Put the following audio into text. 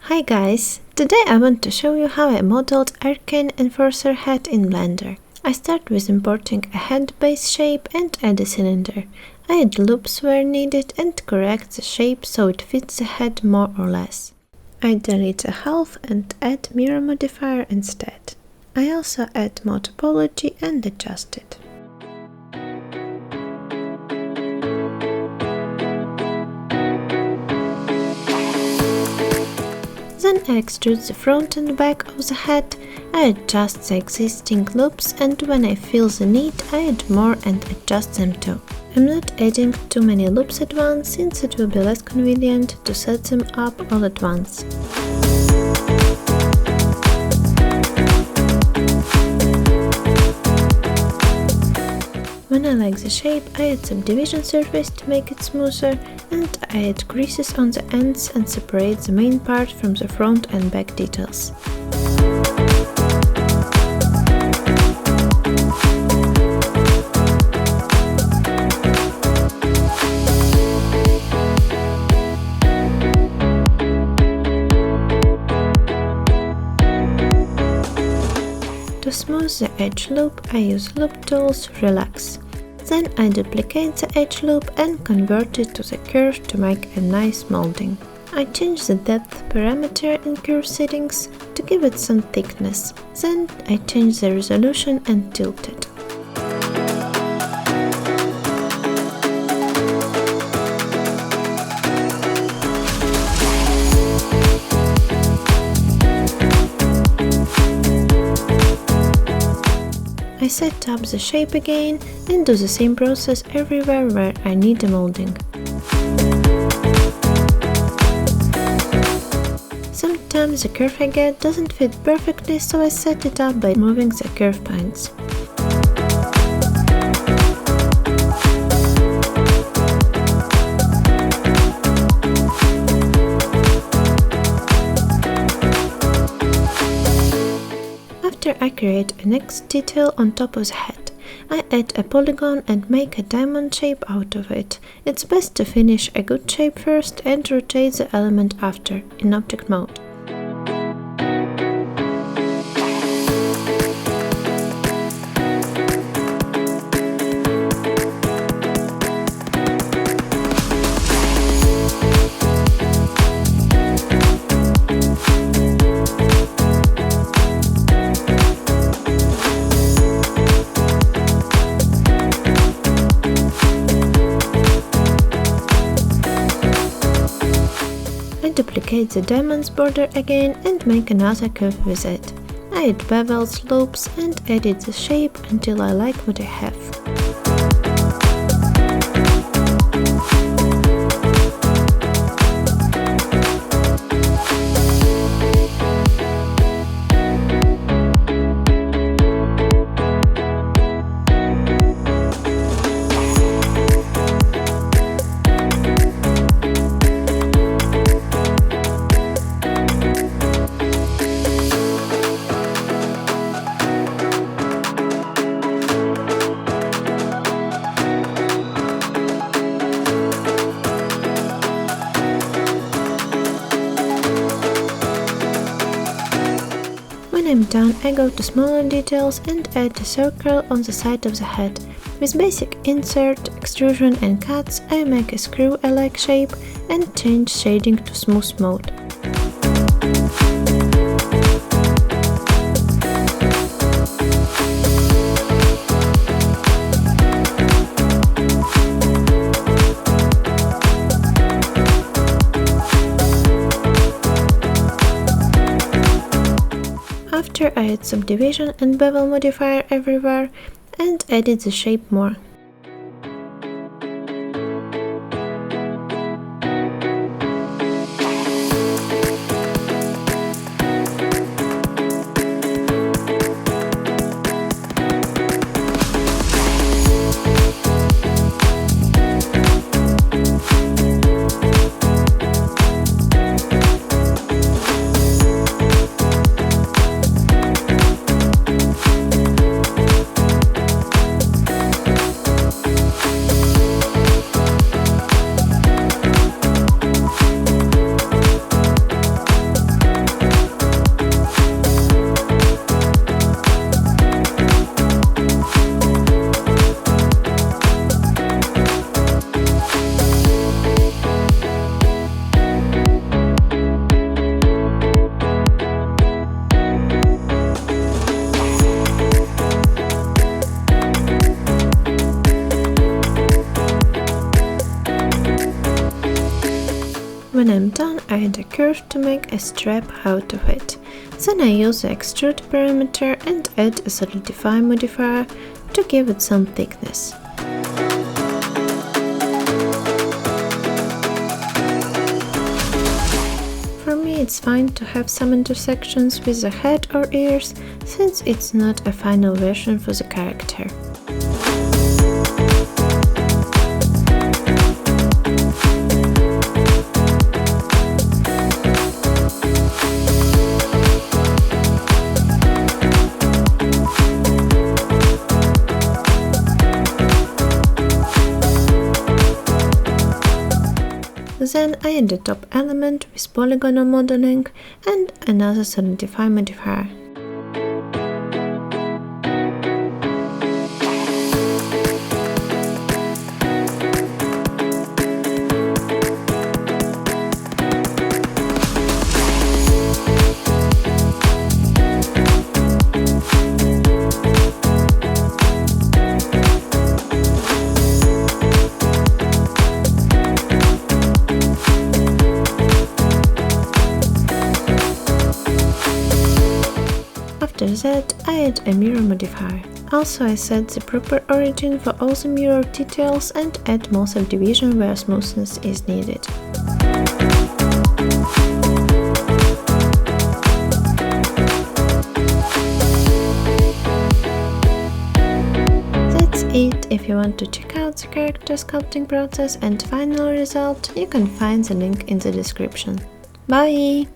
Hi guys! Today I want to show you how I modeled Arcane Enforcer head in Blender. I start with importing a head base shape and add a cylinder. I add loops where needed and correct the shape so it fits the head more or less. I delete the half and add mirror modifier instead. I also add more topology and adjust it. Then I extrude the front and back of the head, I adjust the existing loops and when I feel the need I add more and adjust them too. I'm not adding too many loops at once since it will be less convenient to set them up all at once. When I like the shape, I add subdivision surface to make it smoother and I add creases on the ends and separate the main part from the front and back details. To smooth the edge loop, I use Loop Tool's Relax. Then I duplicate the edge loop and convert it to the curve to make a nice molding. I change the depth parameter in curve settings to give it some thickness. Then I change the resolution and tilt it. I set up the shape again and do the same process everywhere where I need a molding. Sometimes the curve I get doesn't fit perfectly, so I set it up by moving the curve points. After I create a next detail on top of the head, I add a polygon and make a diamond shape out of it. It's best to finish a good shape first and rotate the element after, in object mode. Duplicate the diamond's border again and make another curve with it. I add bevels, loops and edit the shape until I like what I have. When I'm done, I go to smaller details and add a circle on the side of the head. With basic insert, extrusion and cuts, I make a screw-alike shape and change shading to smooth mode. After I add subdivision and bevel modifier everywhere and edit the shape more. When I'm done, I add a curve to make a strap out of it. Then I use the extrude parameter and add a solidify modifier to give it some thickness. For me, it's fine to have some intersections with the head or ears, since it's not a final version for the character. Then I add the top element with polygonal modeling and another solidify modifier. After that, I add a mirror modifier. Also, I set the proper origin for all the mirror details and add more subdivision where smoothness is needed. That's it. If you want to check out the character sculpting process and final result, you can find the link in the description. Bye!